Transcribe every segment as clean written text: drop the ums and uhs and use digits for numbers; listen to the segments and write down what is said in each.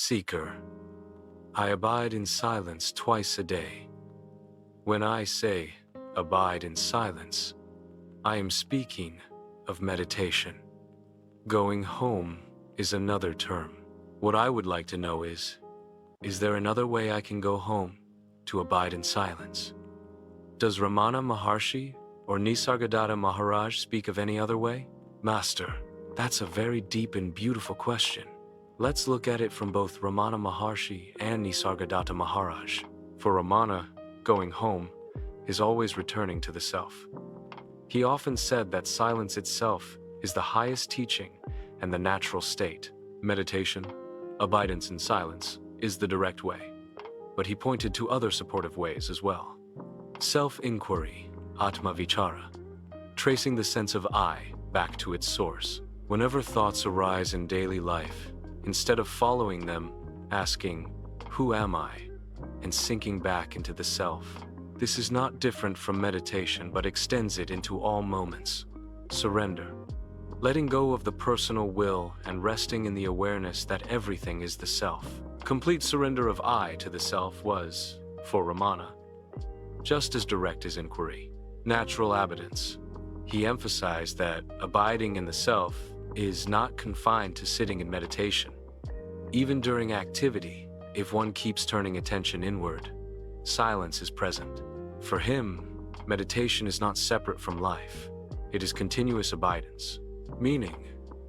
Seeker, I abide in silence twice a day. When I say abide in silence, I am speaking of meditation. Going home is another term. What I would like to know is there another way I can go home to abide in silence? Does Ramana Maharshi or Nisargadatta Maharaj speak of any other way? Master, that's a very deep and beautiful question. Let's look at it from both Ramana Maharshi and Nisargadatta Maharaj. For Ramana, going home is always returning to the self. He often said that silence itself is the highest teaching and the natural state. Meditation, abidance in silence, is the direct way. But he pointed to other supportive ways as well. Self-inquiry, Atma Vichara, tracing the sense of I back to its source. Whenever thoughts arise in daily life, instead of following them, asking, who am I? And sinking back into the self. This is not different from meditation, but extends it into all moments. Surrender, letting go of the personal will and resting in the awareness that everything is the self. Complete surrender of I to the self was, for Ramana, just as direct as inquiry. Natural abidance. He emphasized that abiding in the self is not confined to sitting in meditation. Even during activity, if one keeps turning attention inward, silence is present. For him, meditation is not separate from life. It is continuous abidance. Meaning,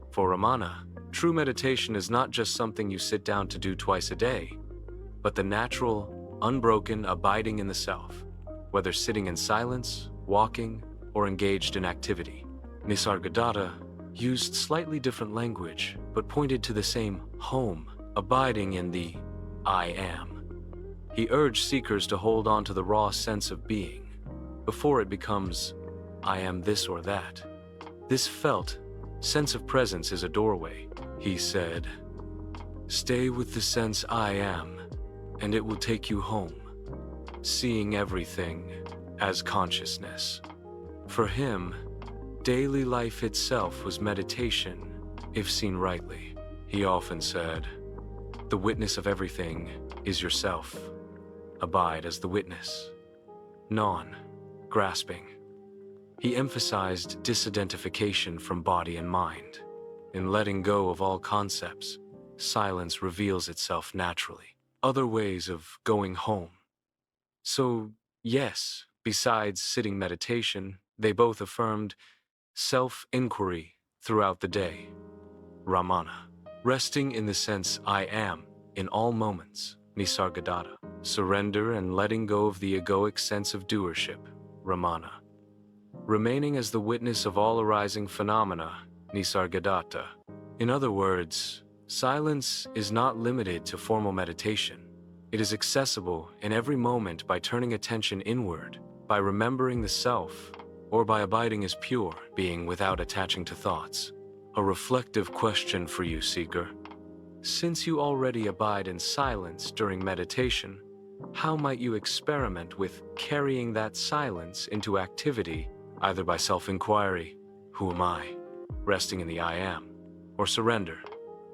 for Ramana, true meditation is not just something you sit down to do twice a day, but the natural, unbroken abiding in the self, whether sitting in silence, walking, or engaged in activity. Nisargadatta used slightly different language, but pointed to the same home, abiding in the I am. He urged seekers to hold on to the raw sense of being, before it becomes, I am this or that. This felt sense of presence is a doorway. He said, stay with the sense I am, and it will take you home, seeing everything as consciousness. For him, daily life itself was meditation, if seen rightly. He often said, the witness of everything is yourself. Abide as the witness. Non-grasping. He emphasized disidentification from body and mind. In letting go of all concepts, silence reveals itself naturally. Other ways of going home. So, yes, besides sitting meditation, they both affirmed self-inquiry throughout the day. Ramana, resting in the sense I am in all moments. Nisargadatta, surrender and letting go of the egoic sense of doership. Ramana, remaining as the witness of all arising phenomena. Nisargadatta. In other words, silence is not limited to formal meditation. It is accessible in every moment by turning attention inward, by remembering the self, or by abiding as pure, being without attaching to thoughts. A reflective question for you, seeker. Since you already abide in silence during meditation, how might you experiment with carrying that silence into activity, either by self-inquiry, who am I, resting in the I am, or surrender,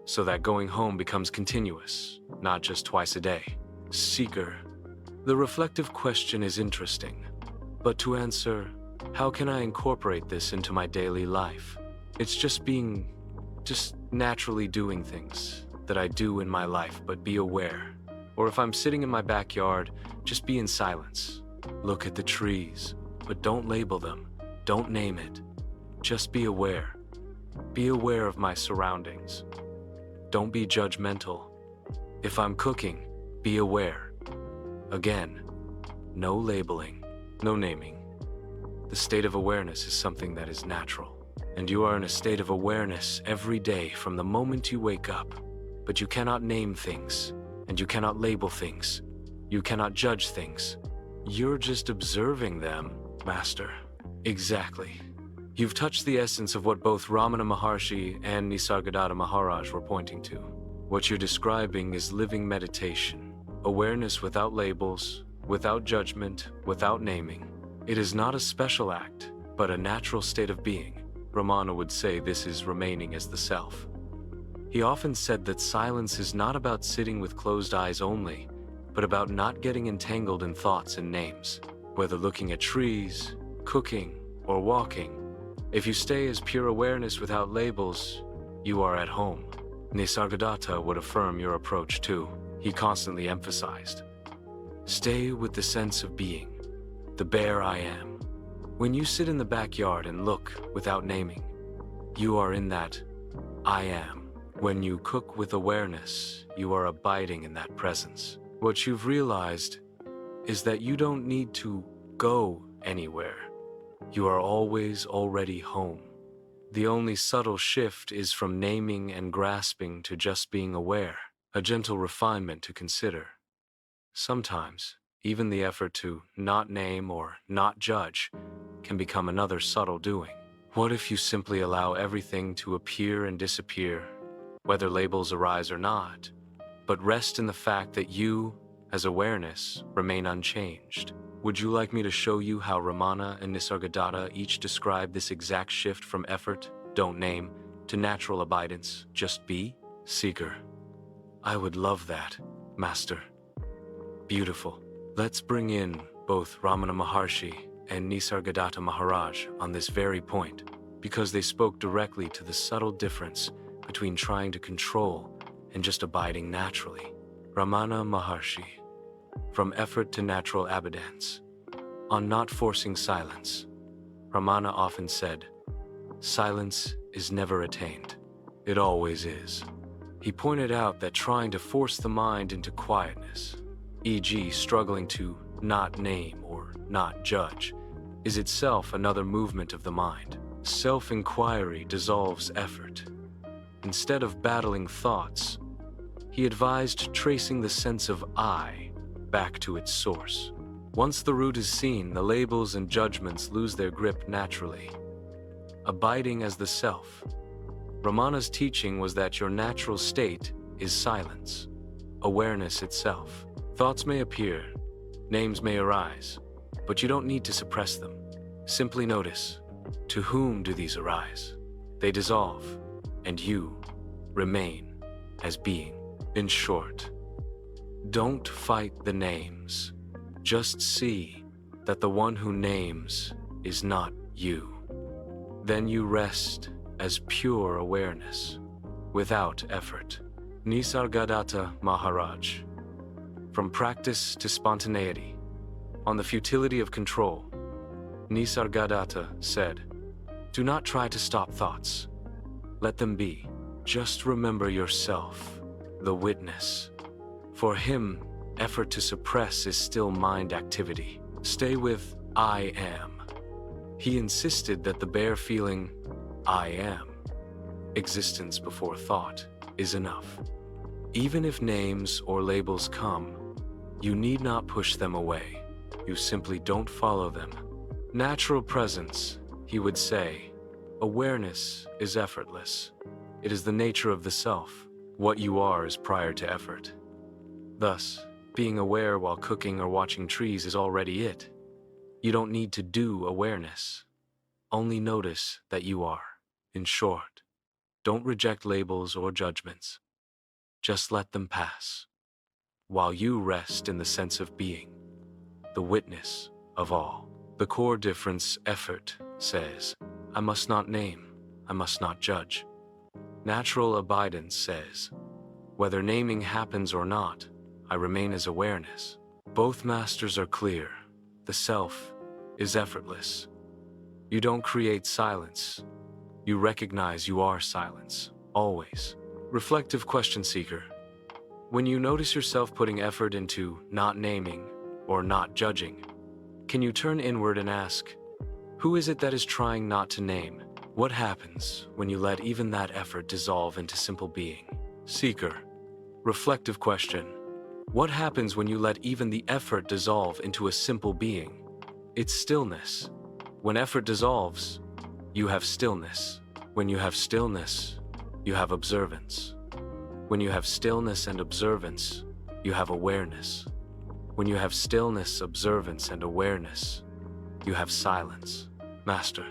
so that going home becomes continuous, not just twice a day? Seeker, the reflective question is interesting, but to answer, how can I incorporate this into my daily life? It's just naturally doing things that I do in my life, but be aware. Or if I'm sitting in my backyard, just be in silence. Look at the trees, but don't label them. Don't name it. Just be aware. Be aware of my surroundings. Don't be judgmental. If I'm cooking, be aware. Again, no labeling, no naming. The state of awareness is something that is natural. And you are in a state of awareness every day from the moment you wake up. But you cannot name things, and you cannot label things. You cannot judge things. You're just observing them, Master. Exactly. You've touched the essence of what both Ramana Maharshi and Nisargadatta Maharaj were pointing to. What you're describing is living meditation, awareness without labels, without judgment, without naming. It is not a special act, but a natural state of being. Ramana would say this is remaining as the self. He often said that silence is not about sitting with closed eyes only, but about not getting entangled in thoughts and names. Whether looking at trees, cooking, or walking, if you stay as pure awareness without labels, you are at home. Nisargadatta would affirm your approach too. He constantly emphasized, stay with the sense of being, the bare I am. When you sit in the backyard and look without naming, you are in that I am. When you cook with awareness, you are abiding in that presence. What you've realized is that you don't need to go anywhere. You are always already home. The only subtle shift is from naming and grasping to just being aware, a gentle refinement to consider. Sometimes, even the effort to not name or not judge can become another subtle doing. What if you simply allow everything to appear and disappear, whether labels arise or not, but rest in the fact that you, as awareness, remain unchanged? Would you like me to show you how Ramana and Nisargadatta each describe this exact shift from effort, don't name, to natural abidance, just be? Seeker, I would love that, Master. Beautiful. Let's bring in both Ramana Maharshi and Nisargadatta Maharaj on this very point, because they spoke directly to the subtle difference between trying to control and just abiding naturally. Ramana Maharshi, from effort to natural abidance. On not forcing silence, Ramana often said, silence is never attained. It always is. He pointed out that trying to force the mind into quietness, e.g. struggling to not name or not judge, is itself another movement of the mind. Self-inquiry dissolves effort. Instead of battling thoughts, he advised tracing the sense of I back to its source. Once the root is seen, the labels and judgments lose their grip naturally. Abiding as the self. Ramana's teaching was that your natural state is silence, awareness itself. Thoughts may appear, names may arise, but you don't need to suppress them. Simply notice, to whom do these arise? They dissolve, and you remain as being. In short, don't fight the names. Just see that the one who names is not you. Then you rest as pure awareness, without effort. Nisargadatta Maharaj. From practice to spontaneity. On the futility of control, Nisargadatta said, do not try to stop thoughts. Let them be. Just remember yourself, the witness. For him, effort to suppress is still mind activity. Stay with I am. He insisted that the bare feeling, I am, existence before thought, is enough. Even if names or labels come, you need not push them away. You simply don't follow them. Natural presence, he would say, awareness is effortless. It is the nature of the self. What you are is prior to effort. Thus, being aware while cooking or watching trees is already it. You don't need to do awareness. Only notice that you are. In short, don't reject labels or judgments. Just let them pass, while you rest in the sense of being, the witness of all. The core difference, effort, says, I must not name, I must not judge. Natural abidance says, whether naming happens or not, I remain as awareness. Both masters are clear. The self is effortless. You don't create silence. You recognize you are silence, always. Reflective question seeker. When you notice yourself putting effort into not naming or not judging, can you turn inward and ask, who is it that is trying not to name? What happens when you let even that effort dissolve into simple being? Seeker. Reflective question. What happens when you let even the effort dissolve into a simple being? It's stillness. When effort dissolves, you have stillness. When you have stillness, you have observance. When you have stillness and observance, you have awareness. When you have stillness, observance, and awareness, you have silence. Master,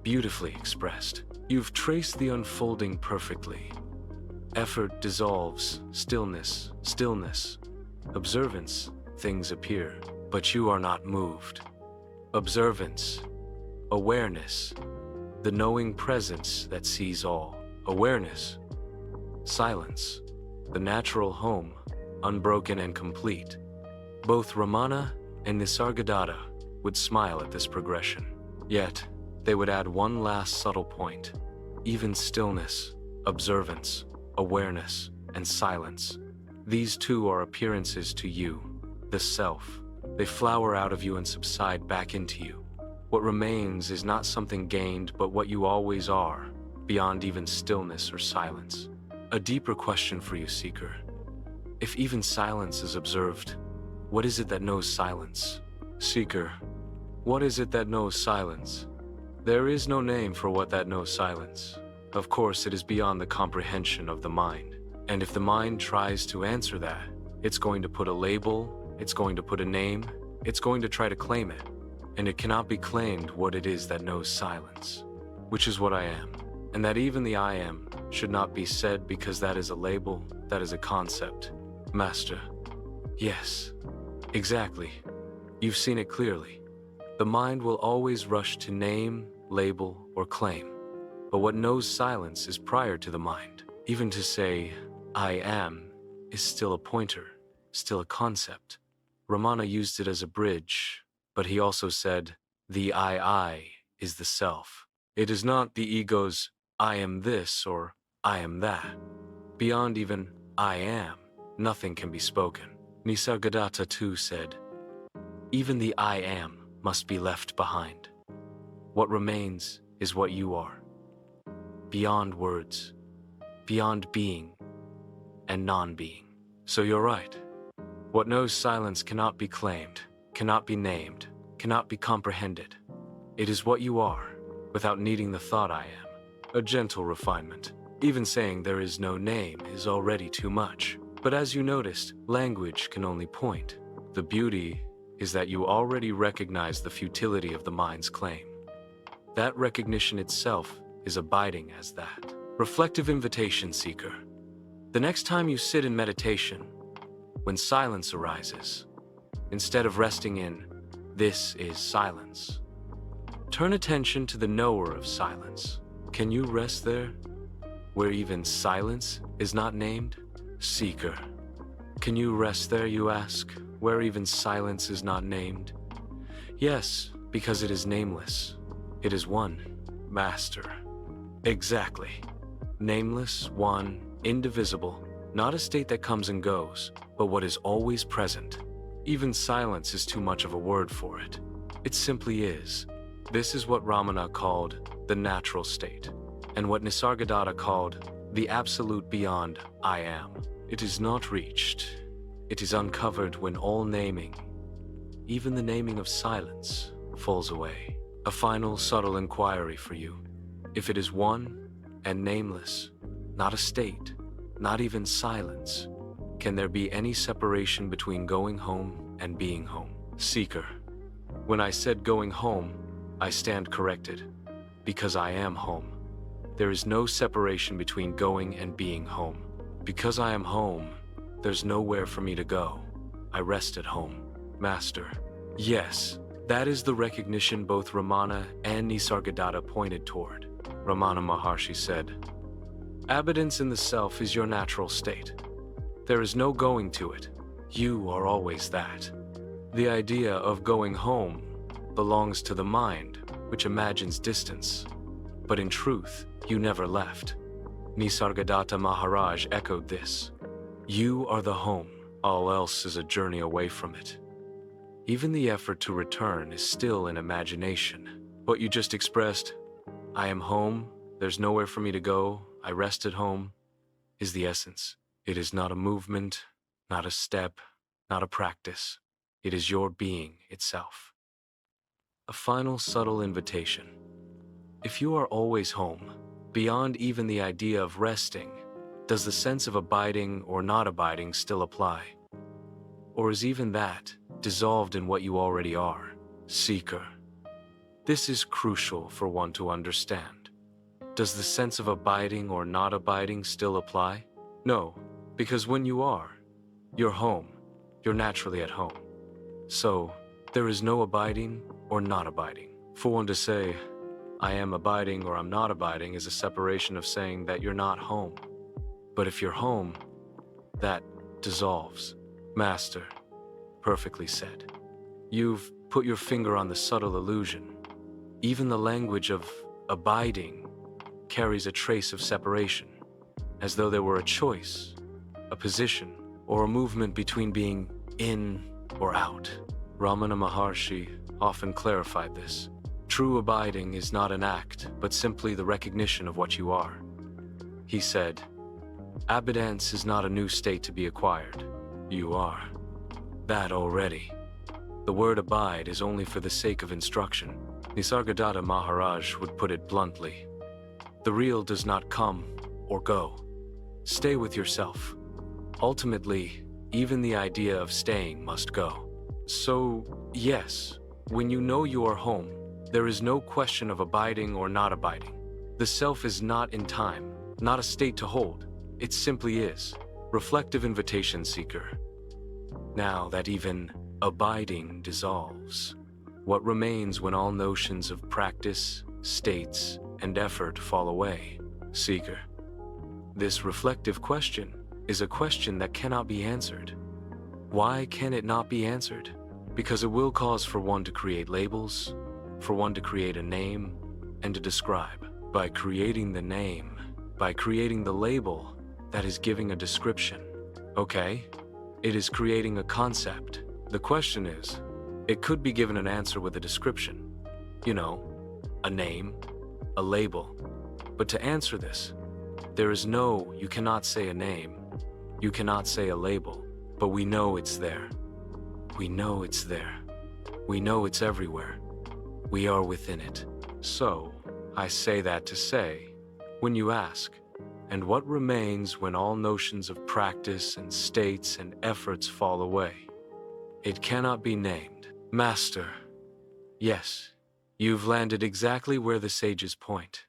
beautifully expressed. You've traced the unfolding perfectly. Effort dissolves, stillness, stillness. Observance, things appear, but you are not moved. Observance, awareness, the knowing presence that sees all. Awareness, silence, the natural home, unbroken and complete. Both Ramana and Nisargadatta would smile at this progression. Yet, they would add one last subtle point. Even stillness, observance, awareness, and silence. These two are appearances to you, the self. They flower out of you and subside back into you. What remains is not something gained, but what you always are, beyond even stillness or silence. A deeper question for you, seeker. If even silence is observed, what is it that knows silence? Seeker, what is it that knows silence? There is no name for what that knows silence. Of course, it is beyond the comprehension of the mind. And if the mind tries to answer that, it's going to put a label, it's going to put a name, it's going to try to claim it. And it cannot be claimed what it is that knows silence, which is what I am. And that even the I am should not be said because that is a label, that is a concept. Master, yes, exactly. You've seen it clearly. The mind will always rush to name, label, or claim. But what knows silence is prior to the mind. Even to say, I am, is still a pointer, still a concept. Ramana used it as a bridge, but he also said, the I is the self. It is not the ego's, I am this or I am that. Beyond even I am, nothing can be spoken. Nisargadatta too said, even the I am must be left behind. What remains is what you are. Beyond words, beyond being and non-being. So you're right. What knows silence cannot be claimed, cannot be named, cannot be comprehended. It is what you are, without needing the thought I am. A gentle refinement. Even saying there is no name is already too much. But as you noticed, language can only point. The beauty is that you already recognize the futility of the mind's claim. That recognition itself is abiding as that. Reflective invitation, seeker. The next time you sit in meditation, when silence arises, instead of resting in, this is silence, turn attention to the knower of silence. Can you rest there, where even silence is not named? Seeker, can you rest there, you ask, where even silence is not named? Yes, because it is nameless. It is one, Master. Exactly. Nameless, one, indivisible, not a state that comes and goes, but what is always present. Even silence is too much of a word for it. It simply is. This is what Ramana called the natural state, and what Nisargadatta called the absolute beyond I am. It is not reached. It is uncovered when all naming, even the naming of silence, falls away. A final subtle inquiry for you. If it is one and nameless, not a state, not even silence, can there be any separation between going home and being home? Seeker, when I said going home, I stand corrected, because I am home. There is no separation between going and being home. Because I am home, there's nowhere for me to go. I rest at home. Master, yes, that is the recognition both Ramana and Nisargadatta pointed toward. Ramana Maharshi said, abidance in the self is your natural state. There is no going to it. You are always that. The idea of going home belongs to the mind, which imagines distance. But in truth, you never left. Nisargadatta Maharaj echoed this. You are the home. All else is a journey away from it. Even the effort to return is still in imagination. What you just expressed, I am home, there's nowhere for me to go, I rest at home, is the essence. It is not a movement, not a step, not a practice. It is your being itself. A final subtle invitation. If you are always home, beyond even the idea of resting, does the sense of abiding or not abiding still apply? Or is even that dissolved in what you already are? Seeker, this is crucial for one to understand. Does the sense of abiding or not abiding still apply? No, because when you are, you're home. You're naturally at home. So, there is no abiding or not abiding. For one to say, I am abiding or I'm not abiding is a separation of saying that you're not home. But if you're home, that dissolves. Master, perfectly said. You've put your finger on the subtle illusion. Even the language of abiding carries a trace of separation, as though there were a choice, a position, or a movement between being in or out. Ramana Maharshi often clarified this. True abiding is not an act, but simply the recognition of what you are. He said, abidance is not a new state to be acquired. You are that already. The word abide is only for the sake of instruction. Nisargadatta Maharaj would put it bluntly. The real does not come or go. Stay with yourself. Ultimately, even the idea of staying must go. So, yes, when you know you are home, there is no question of abiding or not abiding. The self is not in time, not a state to hold. It simply is. Reflective invitation seeker. Now that even abiding dissolves, what remains when all notions of practice, states, and effort fall away? Seeker. This reflective question is a question that cannot be answered. Why can it not be answered? Because it will cause for one to create labels, for one to create a name, and to describe. By creating the name, by creating the label, that is giving a description. Okay? It is creating a concept. The question is, it could be given an answer with a description. You know, a name, a label. But to answer this, there is no, you cannot say a name, you cannot say a label, but we know it's there. We know it's there. We know it's everywhere. We are within it. So, I say that to say, when you ask, and what remains when all notions of practice and states and efforts fall away? It cannot be named. Master, yes, you've landed exactly where the sages point.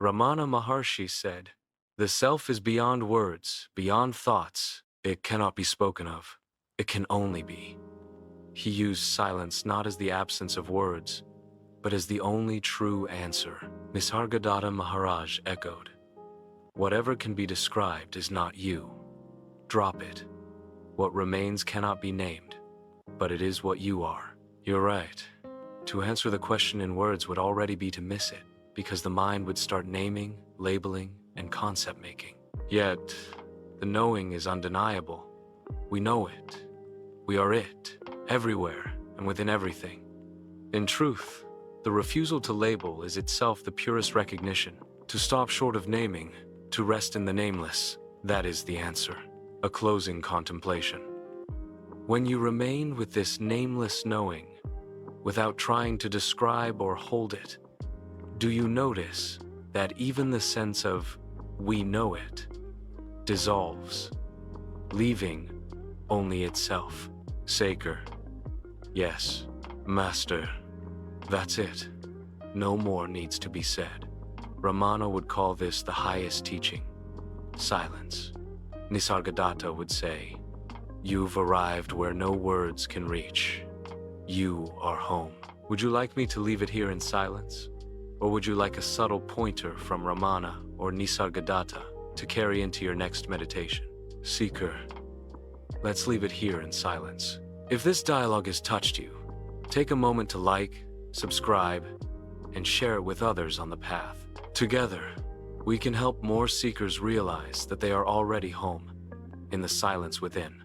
Ramana Maharshi said, the self is beyond words, beyond thoughts. It cannot be spoken of. It can only be. He used silence not as the absence of words, but as the only true answer. Nisargadatta Maharaj echoed, whatever can be described is not you. Drop it. What remains cannot be named, but it is what you are. You're right. To answer the question in words would already be to miss it, because the mind would start naming, labeling, and concept making. Yet, the knowing is undeniable. We know it. We are it, everywhere and within everything. In truth, the refusal to label is itself the purest recognition. To stop short of naming, to rest in the nameless, that is the answer. A closing contemplation. When you remain with this nameless knowing, without trying to describe or hold it, do you notice that even the sense of we know it dissolves, leaving only itself? Saker. Yes, Master. That's it. No more needs to be said. Ramana would call this the highest teaching. Silence. Nisargadatta would say, you've arrived where no words can reach. You are home. Would you like me to leave it here in silence? Or would you like a subtle pointer from Ramana or Nisargadatta to carry into your next meditation? Seeker, let's leave it here in silence. If this dialogue has touched you, take a moment to like, subscribe, and share it with others on the path. Together, we can help more seekers realize that they are already home in the silence within.